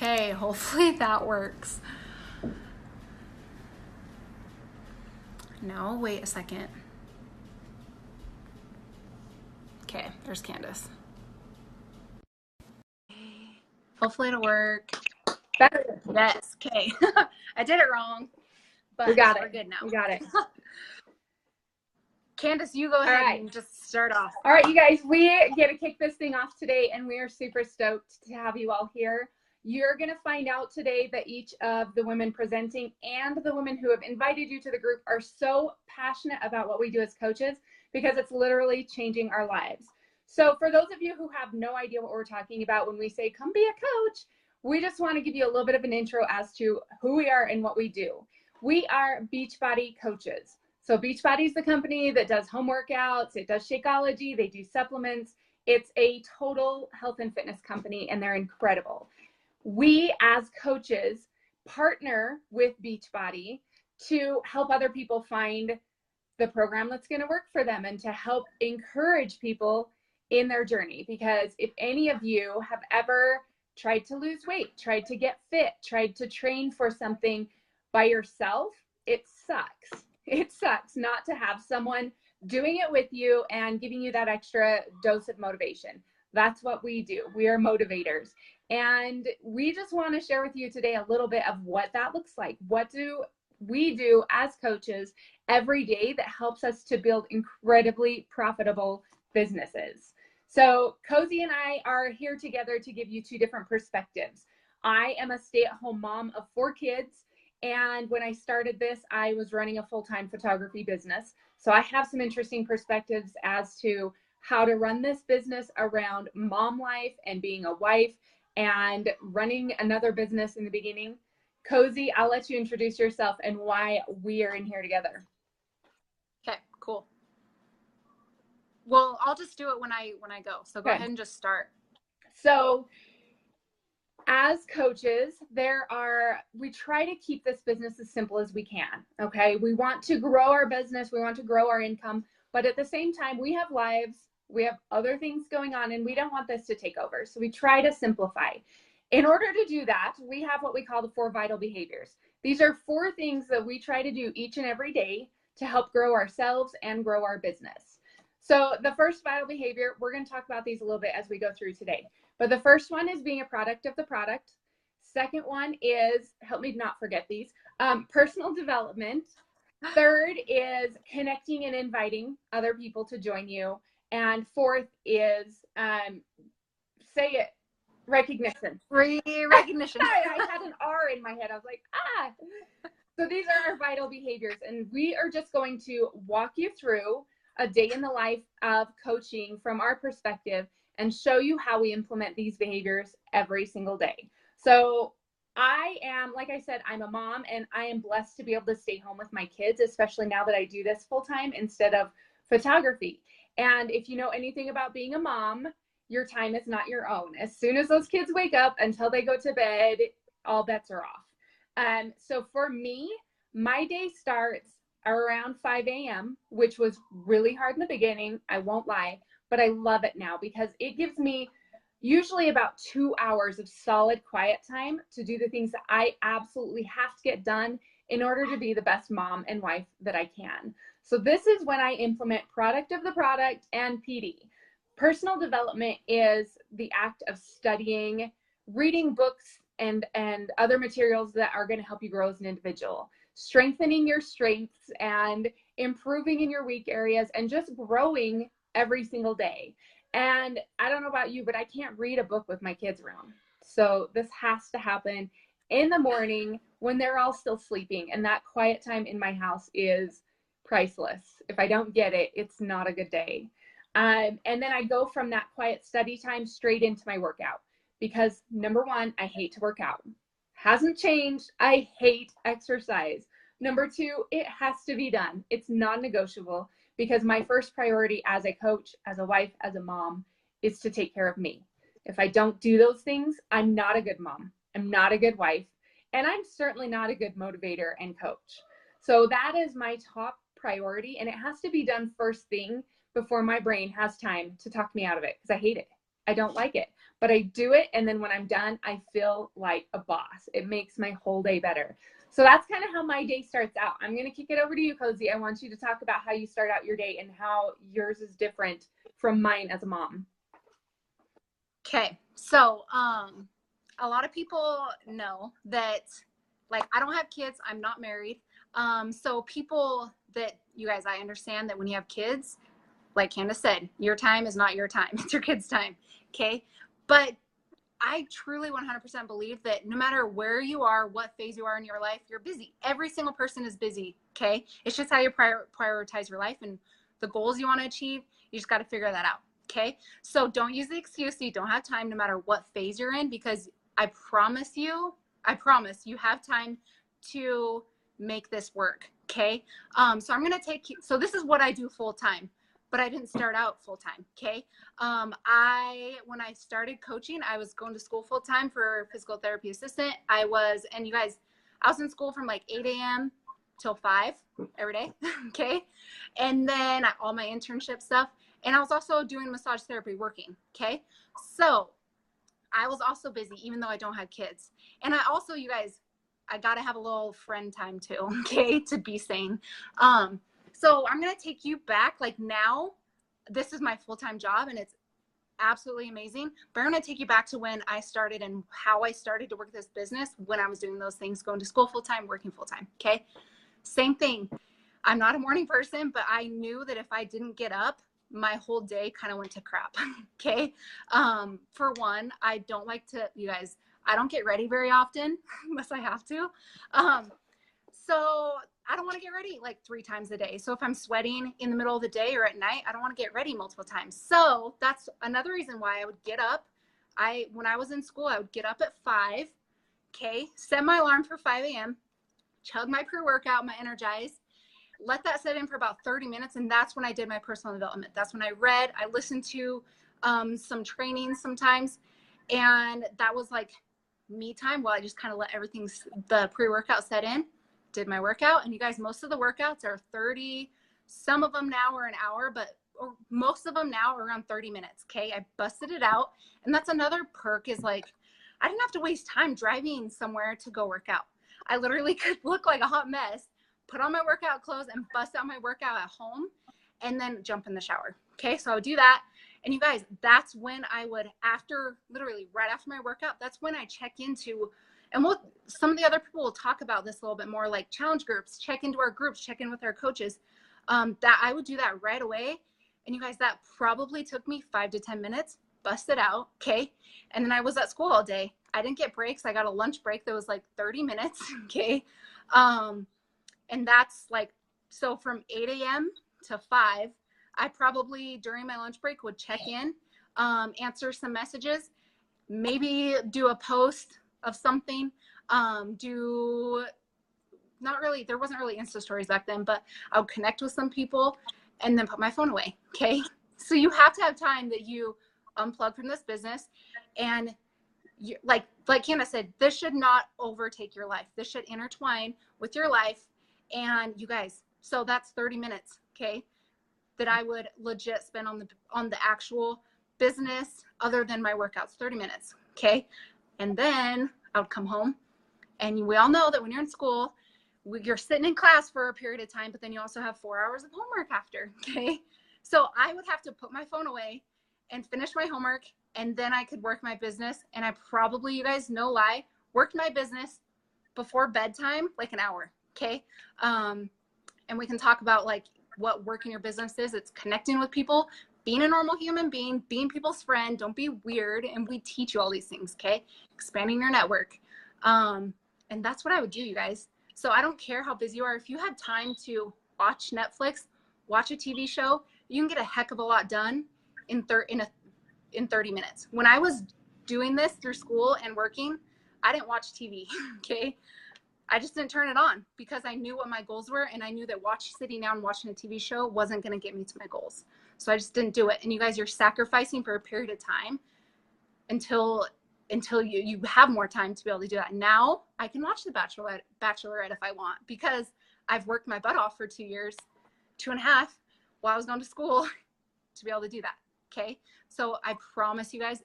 Okay, hopefully that works. No, wait a second. Okay, there's Candace. Hopefully it'll work. Better. Yes, okay. I did it wrong, but We got we're it. good now. We got it. Candace, you go ahead and just start off. All right, you guys, we get to kick this thing off today, and we are super stoked to have you all here. You're going to find out today that each of the women presenting and the women who have invited you to the group are so passionate about what we do as coaches because it's literally changing our lives. So for those of you who have no idea what we're talking about when we say come be a coach, we just want to give you a little bit of an intro as to who we are and what we do. We are Beachbody coaches. So Beachbody is the company that does home workouts, it does Shakeology, they do supplements. It's a total health and fitness company, and they're incredible. We, as coaches, partner with Beachbody to help other people find the program that's going to work for them and to help encourage people in their journey. Because if any of you have ever tried to lose weight, tried to get fit, tried to train for something by yourself, it sucks. It sucks not to have someone doing it with you and giving you that extra dose of motivation. That's what we do. We are motivators. And we just want to share with you today a little bit of what that looks like. What do we do as coaches every day that helps us to build incredibly profitable businesses? So Cozy and I are here together to give you two different perspectives. I am a stay-at-home mom of 4 kids. And when I started this, I was running a full-time photography business. So I have some interesting perspectives as to how to run this business around mom life and being a wife and running another business in the beginning. Cozy, I'll let you introduce yourself and why we are in here together. Okay, cool. Well, I'll just do it when I go. So go ahead and just start. So as coaches, we try to keep this business as simple as we can. Okay. We want to grow our business. We want to grow our income, but at the same time, we have lives, we have other things going on, and we don't want this to take over. So we try to simplify. In order to do that, we have what we call the 4 vital behaviors. These are 4 things that we try to do each and every day to help grow ourselves and grow our business. So the first vital behavior, we're going to talk about these a little bit as we go through today. But the first one is being a product of the product. Second one is, help me not forget these, personal development. Third is connecting and inviting other people to join you. And fourth is, say it, recognition. Recognition. I had an R in my head. I was like, ah. So these are our vital behaviors. And we are just going to walk you through a day in the life of coaching from our perspective and show you how we implement these behaviors every single day. So I am, like I said, I'm a mom, and I am blessed to be able to stay home with my kids, especially now that I do this full time instead of photography. And if you know anything about being a mom, your time is not your own. As soon as those kids wake up until they go to bed, all bets are off. So for me, my day starts around 5 a.m., which was really hard in the beginning, I won't lie, but I love it now because it gives me usually about 2 hours of solid quiet time to do the things that I absolutely have to get done in order to be the best mom and wife that I can. So this is when I implement product of the product and PD. Personal development is the act of studying, reading books and other materials that are going to help you grow as an individual, strengthening your strengths and improving in your weak areas, and just growing every single day. And I don't know about you, but I can't read a book with my kids around. So this has to happen in the morning when they're all still sleeping. And that quiet time in my house is priceless. If I don't get it, it's not a good day. And then I go from that quiet study time straight into my workout because number one, I hate to work out. Hasn't changed. I hate exercise. Number 2, it has to be done. It's non-negotiable because my first priority as a coach, as a wife, as a mom is to take care of me. If I don't do those things, I'm not a good mom. I'm not a good wife. And I'm certainly not a good motivator and coach. So that is my top priority. And it has to be done first thing before my brain has time to talk me out of it because I hate it. I don't like it, but I do it. And then when I'm done, I feel like a boss. It makes my whole day better. So that's kind of how my day starts out. I'm going to kick it over to you, Cozy. I want you to talk about how you start out your day and how yours is different from mine as a mom. Okay. So, a lot of people know that, like, I don't have kids. I'm not married. So people that, you guys, I understand that when you have kids, like Candace said, your time is not your time. It's your kids' time. Okay. But I truly 100% believe that no matter where you are, what phase you are in your life, you're busy. Every single person is busy. Okay. It's just how you prioritize your life and the goals you want to achieve. You just got to figure that out. Okay. So don't use the excuse that you don't have time no matter what phase you're in, because I promise you have time to make this work. Okay. So I'm going to take you. So this is what I do full time, but I didn't start out full time. Okay. When I started coaching, I was going to school full time for physical therapy assistant. And you guys, I was in school from like 8 a.m. till 5 every day. Okay. And then all my internship stuff. And I was also doing massage therapy working. Okay. So I was also busy, even though I don't have kids. And I also, you guys, I got to have a little friend time too. Okay. To be sane. So I'm going to take you back. Like now, this is my full-time job and it's absolutely amazing. But I'm going to take you back to when I started and how I started to work this business when I was doing those things, going to school full-time, working full-time. Okay. Same thing. I'm not a morning person, but I knew that if I didn't get up, my whole day kind of went to crap. Okay. For one, I don't like to, you guys, I don't get ready very often unless I have to. So I don't want to get ready like 3 times a day. So if I'm sweating in the middle of the day or at night, I don't want to get ready multiple times. So that's another reason why I would get up. When I was in school, I would get up at 5. Okay. Set my alarm for 5 a.m. Chug my pre-workout, my Energize. Let that set in for about 30 minutes. And that's when I did my personal development. That's when I read, I listened to some training sometimes. And that was like me time while I just kind of let the pre-workout set in, did my workout. And you guys, most of the workouts are 30, some of them now are an hour, but most of them now are around 30 minutes. Okay. I busted it out. And that's another perk is like, I didn't have to waste time driving somewhere to go work out. I literally could look like a hot mess, put on my workout clothes and bust out my workout at home and then jump in the shower. Okay. So I would do that. And you guys, that's when I would, literally right after my workout, that's when I check into, and some of the other people will talk about this a little bit more, like challenge groups, check into our groups, check in with our coaches, that I would do that right away. And you guys, that probably took me 5 to 10 minutes, bust it out. Okay. And then I was at school all day. I didn't get breaks. I got a lunch break that was like 30 minutes. Okay. And that's like, so from 8 a.m. to 5, I probably during my lunch break would check in, answer some messages, maybe do a post of something, there wasn't really Insta stories back then, but I would connect with some people and then put my phone away. Okay. So you have to have time that you unplug from this business. And you, like Candace said, this should not overtake your life. This should intertwine with your life. And you guys, so that's 30 minutes. Okay. That I would legit spend on the actual business other than my workouts, 30 minutes. Okay. And then I would come home, and we all know that when you're in school, you're sitting in class for a period of time, but then you also have 4 hours of homework after. Okay. So I would have to put my phone away and finish my homework, and then I could work my business. And I probably, you guys, no lie, worked my business before bedtime, like an hour. Okay. And we can talk about like what working your business is. It's connecting with people, being a normal human being, being people's friend. Don't be weird. And we teach you all these things. Okay. Expanding your network. And that's what I would do, you guys. So I don't care how busy you are. If you had time to watch Netflix, watch a TV show, you can get a heck of a lot done in 30 minutes. When I was doing this through school and working, I didn't watch TV. Okay. I just didn't turn it on because I knew what my goals were. And I knew that sitting down and watching a TV show wasn't going to get me to my goals. So I just didn't do it. And you guys, you're sacrificing for a period of time until you have more time to be able to do that. Now I can watch The Bachelorette if I want, because I've worked my butt off for 2 years, 2.5, while I was going to school to be able to do that. Okay. So I promise you guys,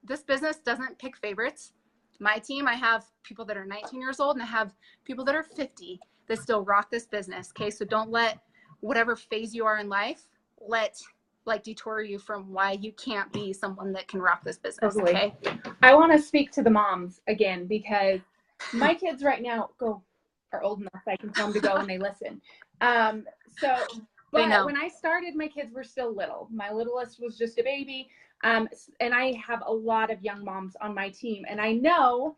this business doesn't pick favorites. My team, I have people that are 19 years old and I have people that are 50 that still rock this business. Okay. So don't let whatever phase you are in life, detour you from why you can't be someone that can rock this business. Totally. Okay. I want to speak to the moms again, because my kids right now are old enough I can tell them to go and they listen. But when I started, my kids were still little. My littlest was just a baby. And I have a lot of young moms on my team. And I know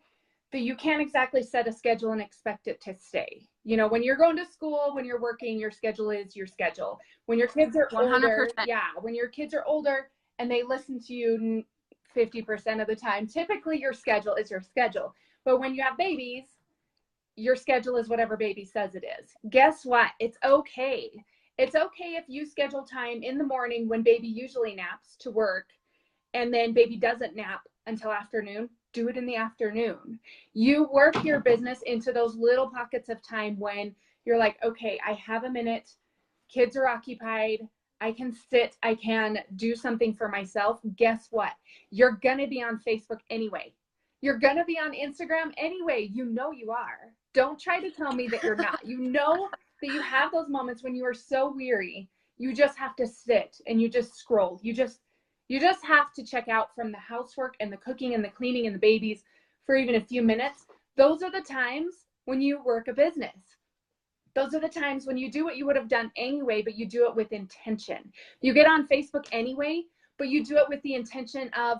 that you can't exactly set a schedule and expect it to stay. You know, when you're going to school, when you're working, your schedule is your schedule. When your kids are 100%. older, when your kids are older and they listen to you 50% of the time, typically your schedule is your schedule. But when you have babies, your schedule is whatever baby says it is. Guess what? It's okay. It's okay if you schedule time in the morning when baby usually naps to work, and then baby doesn't nap until afternoon. Do it in the afternoon. You work your business into those little pockets of time when you're like, okay, I have a minute, kids are occupied, I can sit, I can do something for myself. Guess what? You're gonna be on Facebook anyway. You're gonna be on Instagram anyway. You know you are. Don't try to tell me that you're not. You know that you have those moments when you are so weary, you just have to sit and you just scroll. You just have to check out from the housework and the cooking and the cleaning and the babies for even a few minutes. Those are the times when you work a business. Those are the times when you do what you would have done anyway, but you do it with intention. You get on Facebook anyway, but you do it with the intention of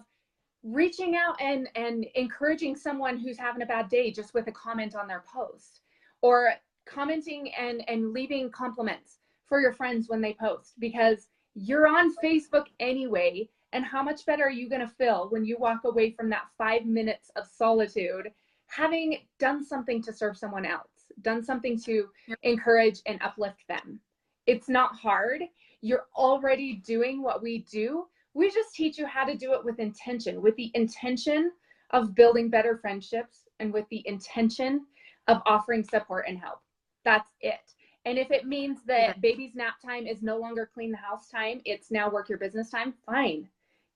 reaching out and encouraging someone who's having a bad day just with a comment on their post, or commenting and leaving compliments for your friends when they post, because you're on Facebook anyway. And how much better are you going to feel when you walk away from that 5 minutes of solitude, having done something to serve someone else, done something to encourage and uplift them? It's not hard. You're already doing what we do. We just teach you how to do it with intention, with the intention of building better friendships and with the intention of offering support and help. That's it. And if it means that baby's nap time is no longer clean the house time, it's now work your business time, fine.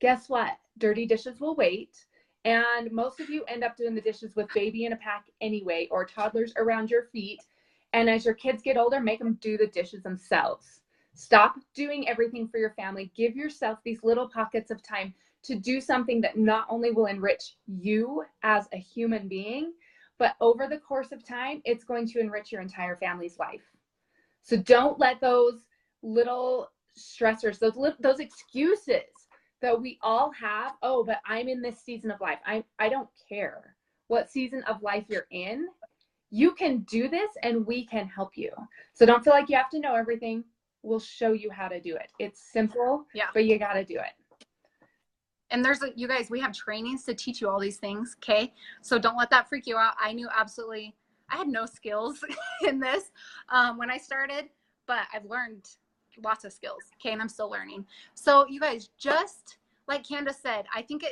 Guess what? Dirty dishes will wait. And most of you end up doing the dishes with baby in a pack anyway, or toddlers around your feet. And as your kids get older, make them do the dishes themselves. Stop doing everything for your family. Give yourself these little pockets of time to do something that not only will enrich you as a human being, but over the course of time, it's going to enrich your entire family's life. So don't let those little stressors, those excuses that we all have, oh, but I'm in this season of life. I don't care what season of life you're in. You can do this and we can help you. So don't feel like you have to know everything. We'll show you how to do it. It's simple, but you got to do it. And you guys, we have trainings to teach you all these things. Okay. So don't let that freak you out. I had no skills in this when I started, but I've learned lots of skills. Okay. And I'm still learning. So you guys, just like Candace said, I think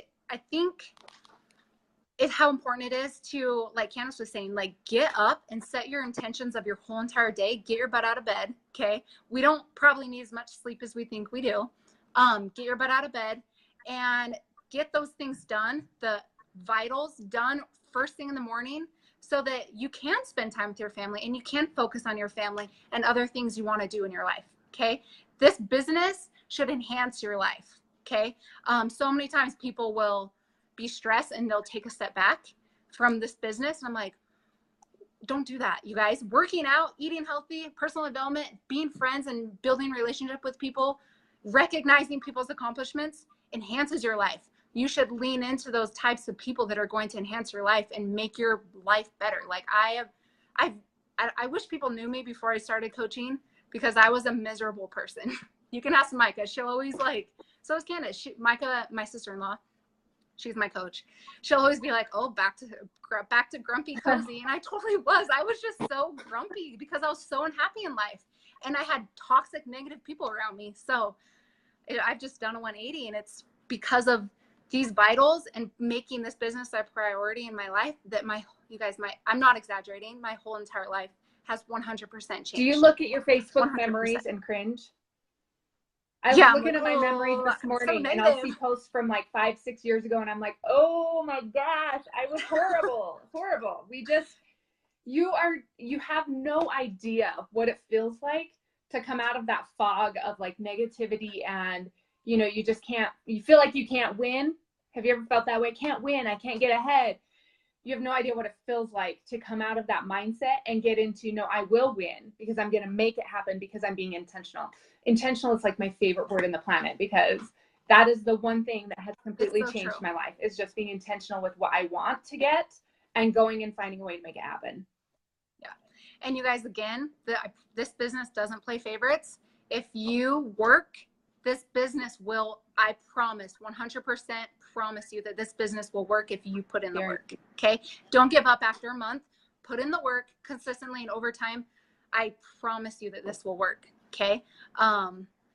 it's how important it is to, like Candace was saying, like, get up and set your intentions of your whole entire day. Get your butt out of bed. Okay. We don't probably need as much sleep as we think we do. Get your butt out of bed and get those things done, the vitals done first thing in the morning, so that you can spend time with your family and you can focus on your family and other things you want to do in your life. Okay. This business should enhance your life. Okay. So many times people will be stressed and they'll take a step back from this business. And I'm like, don't do that, you guys. Working out, eating healthy, personal development, being friends and building relationship with people, recognizing people's accomplishments enhances your life. You should lean into those types of people that are going to enhance your life and make your life better. Like I wish people knew me before I started coaching, because I was a miserable person. You can ask Micah. She'll always so is Candace. Micah, my sister-in-law, she's my coach. She'll always be like, oh, back to grumpy cozy. And I totally was. I was just so grumpy because I was so unhappy in life. And I had toxic, negative people around me. So I've just done a 180, and it's because of these vitals and making this business a priority in my life that I'm not exaggerating, my whole entire life has 100% changed. Do you look at your Facebook 100%. Memories and cringe? I was Yeah, looking at my memories "Oh, this I'm so morning, and I'll see negative." posts from like 5-6 years ago, and I'm like, oh my gosh, I was horrible, horrible. You have no idea what it feels like to come out of that fog of like negativity, and you just can't, you feel like you can't win. Have you ever felt that way? Can't win, I can't get ahead. You have no idea what it feels like to come out of that mindset and get into, no, I will win because I'm going to make it happen because I'm being intentional. Intentional is like my favorite word in the planet, because that is the one thing that has completely so changed true. my life, is just being intentional with what I want to get and going and finding a way to make it happen. Yeah. And you guys, again, this business doesn't play favorites. If you work, this business will, I promise, 100% promise you that this business will work if you put in the work. Okay. Don't give up after a month. Put in the work consistently and over time. I promise you that this will work. Okay.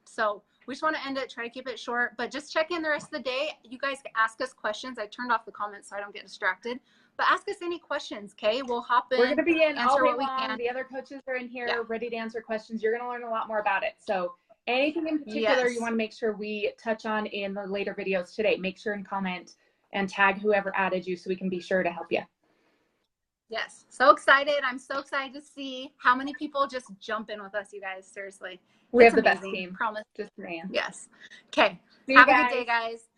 So we just want to end it, try to keep it short, but just check in the rest of the day. You guys can ask us questions. I turned off the comments so I don't get distracted, but ask us any questions. Okay. We'll hop in. We're going to be in all day what we long. can. The other coaches are in here, Yeah. ready to answer questions. You're going to learn a lot more about it. So anything in particular Yes. you want to make sure we touch on in the later videos today, make sure and comment and tag whoever added you so we can be sure to help you. Yes. So excited. I'm so excited to see how many people just jump in with us, you guys. Seriously. We It's have the amazing. best team. Promise. Just man. Yes. Okay. See Have you a good day, guys.